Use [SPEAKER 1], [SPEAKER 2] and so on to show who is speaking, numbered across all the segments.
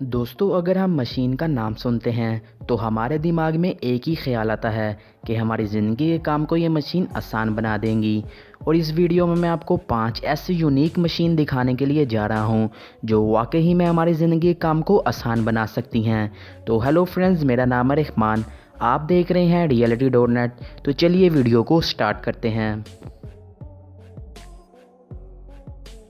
[SPEAKER 1] दोस्तों, अगर हम मशीन का नाम सुनते हैं तो हमारे दिमाग में एक ही ख्याल आता है कि हमारी ज़िंदगी के काम को ये मशीन आसान बना देंगी। और इस वीडियो में मैं आपको 5 ऐसी यूनिक मशीन दिखाने के लिए जा रहा हूँ जो वाकई ही में हमारी ज़िंदगी के काम को आसान बना सकती हैं। तो हेलो फ्रेंड्स, मेरा नाम है रहमान, आप देख रहे हैं reality.net। तो चलिए वीडियो को स्टार्ट करते हैं।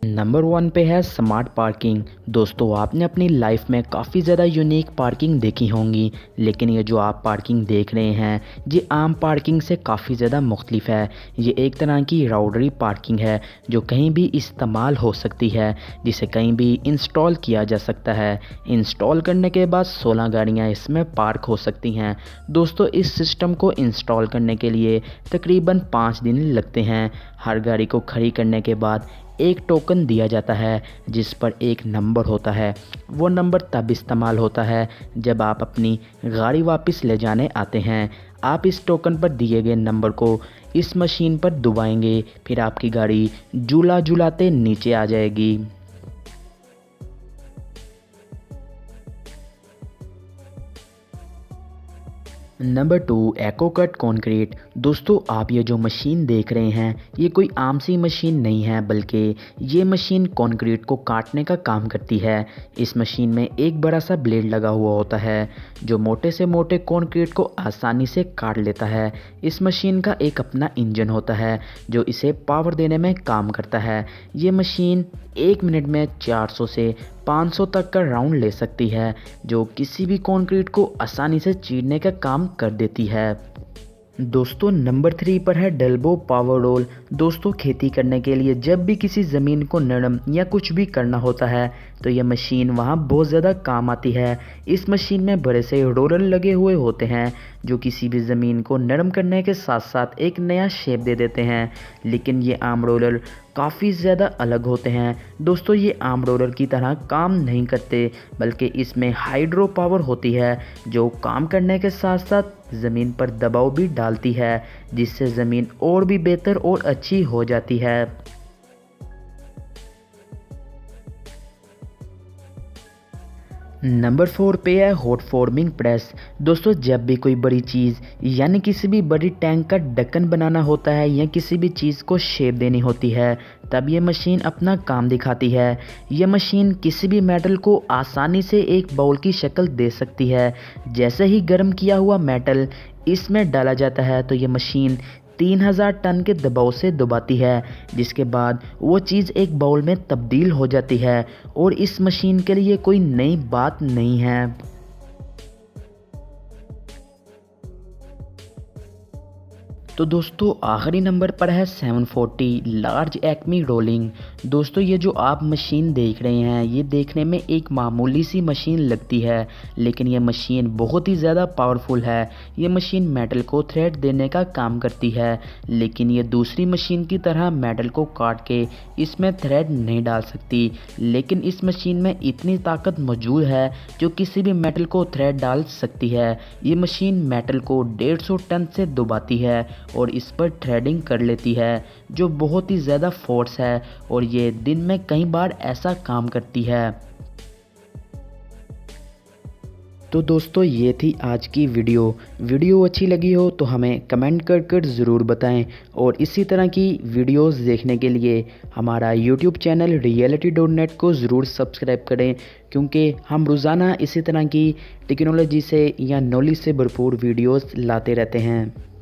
[SPEAKER 1] नंबर 1 पे है स्मार्ट पार्किंग। दोस्तों, आपने अपनी लाइफ में काफ़ी ज़्यादा यूनिक पार्किंग देखी होंगी, लेकिन ये जो आप पार्किंग देख रहे हैं ये आम पार्किंग से काफ़ी ज़्यादा मुख्तलिफ है। ये एक तरह की राउडरी पार्किंग है जो कहीं भी इस्तेमाल हो सकती है, जिसे कहीं भी इंस्टॉल किया जा सकता है। इंस्टॉल करने के बाद 16 गाड़ियाँ इसमें पार्क हो सकती हैं। दोस्तों, इस सिस्टम को इंस्टॉल करने के लिए तकरीबन 5 दिन लगते हैं। हर गाड़ी को खड़ी करने के बाद एक टोकन दिया जाता है जिस पर एक नंबर होता है। वो नंबर तब इस्तेमाल होता है जब आप अपनी गाड़ी वापस ले जाने आते हैं। आप इस टोकन पर दिए गए नंबर को इस मशीन पर दबाएंगे, फिर आपकी गाड़ी झूला झूलाते नीचे आ जाएगी। नंबर 2, एको कट कंक्रीट। दोस्तों, आप ये जो मशीन देख रहे हैं ये कोई आम सी मशीन नहीं है, बल्कि ये मशीन कंक्रीट को काटने का काम करती है। इस मशीन में एक बड़ा सा ब्लेड लगा हुआ होता है जो मोटे से मोटे कंक्रीट को आसानी से काट लेता है। इस मशीन का एक अपना इंजन होता है जो इसे पावर देने में काम करता है। ये मशीन 1 मिनट में 400 से 500 तक का राउंड ले सकती है, जो किसी भी कंक्रीट को आसानी से चीरने का काम कर देती है। दोस्तों, नंबर 3 पर है डल्बो पावर रोल। दोस्तों, खेती करने के लिए जब भी किसी ज़मीन को नरम या कुछ भी करना होता है तो यह मशीन वहाँ बहुत ज़्यादा काम आती है। इस मशीन में बड़े से रोलर लगे हुए होते हैं जो किसी भी ज़मीन को नरम करने के साथ साथ एक नया शेप दे देते हैं। लेकिन ये आम रोलर काफ़ी ज़्यादा अलग होते हैं। दोस्तों, ये आम रोलर की तरह काम नहीं करते, बल्कि इसमें हाइड्रो पावर होती है जो काम करने के साथ साथ ज़मीन पर दबाव भी डालती है, जिससे ज़मीन और भी बेहतर और अच्छी हो जाती है। नंबर 4 पे है हॉट फॉर्मिंग प्रेस। दोस्तों, जब भी कोई बड़ी चीज़ यानी किसी भी बड़ी टैंक का ढक्कन बनाना होता है या किसी भी चीज़ को शेप देनी होती है, तब ये मशीन अपना काम दिखाती है। यह मशीन किसी भी मेटल को आसानी से एक बाउल की शक्ल दे सकती है। जैसे ही गर्म किया हुआ मेटल इसमें डाला जाता है तो ये मशीन 3000 टन के दबाव से दबाती है, जिसके बाद वो चीज़ एक बाउल में तब्दील हो जाती है। और इस मशीन के लिए कोई नई बात नहीं है। तो दोस्तों, आखिरी नंबर पर है 740 लार्ज एक्मी रोलिंग। दोस्तों, ये जो आप मशीन देख रहे हैं ये देखने में एक मामूली सी मशीन लगती है, लेकिन ये मशीन बहुत ही ज़्यादा पावरफुल है। ये मशीन मेटल को थ्रेड देने का काम करती है, लेकिन ये दूसरी मशीन की तरह मेटल को काट के इसमें थ्रेड नहीं डाल सकती। लेकिन इस मशीन में इतनी ताकत मौजूद है जो किसी भी मेटल को थ्रेड डाल सकती है। ये मशीन मेटल को 150 टन से दबाती है और इस पर थ्रेडिंग कर लेती है, जो बहुत ही ज़्यादा फोर्स है, और ये दिन में कई बार ऐसा काम करती है। तो दोस्तों, ये थी आज की वीडियो अच्छी लगी हो तो हमें कमेंट कर ज़रूर बताएं, और इसी तरह की वीडियोस देखने के लिए हमारा यूट्यूब चैनल reality.net को ज़रूर सब्सक्राइब करें, क्योंकि हम रोज़ाना इसी तरह की टेक्नोलॉजी से या नॉलेज से भरपूर वीडियोस लाते रहते हैं।